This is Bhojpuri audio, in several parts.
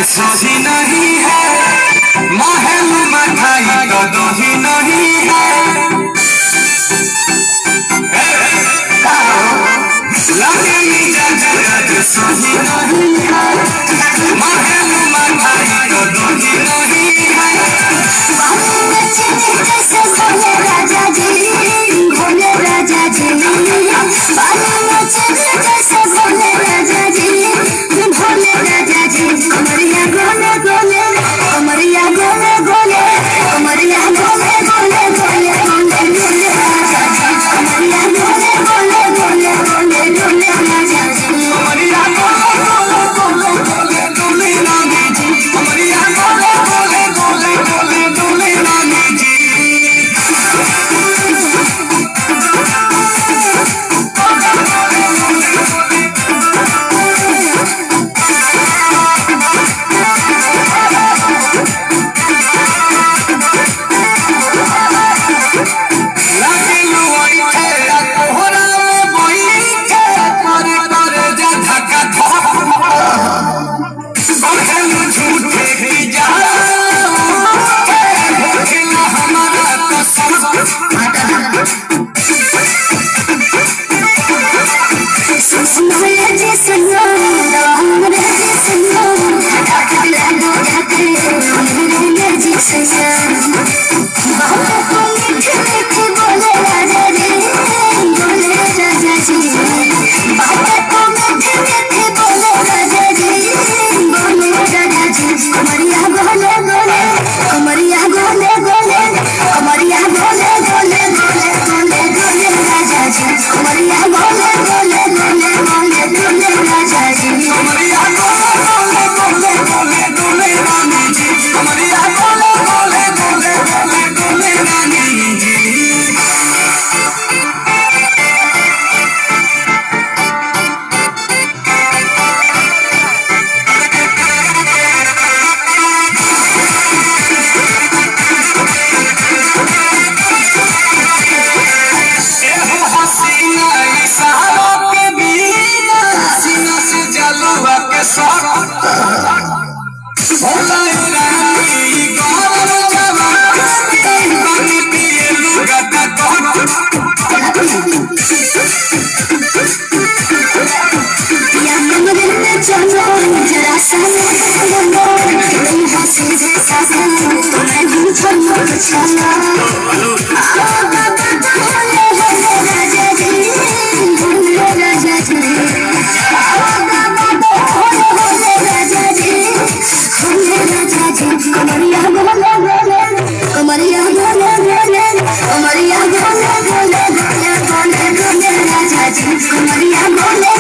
सही नहीं है, महल मठाई कदो ही नहीं है। लगे मिजाज सही नहीं है, महल मठाई कदो ही नहीं है। राजा जी भोले राजा जी जैसे भोले राजा जी भोले राजा जी कमरिया गोले गोले कमरिया गोले गोले कमरिया गोले गोले गोले गोले गोले राजा जी कमरिया गोले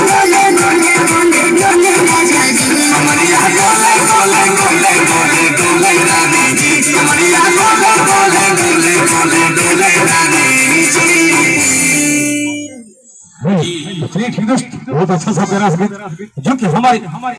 गोले गोले गोले गोले राजा जी कमरिया गोले गोले गोले गोले रानी जी कमरिया गोले गोले गोले गोले गोले रानी जी। बहुत अच्छा सा प्यारा जो कि हमारे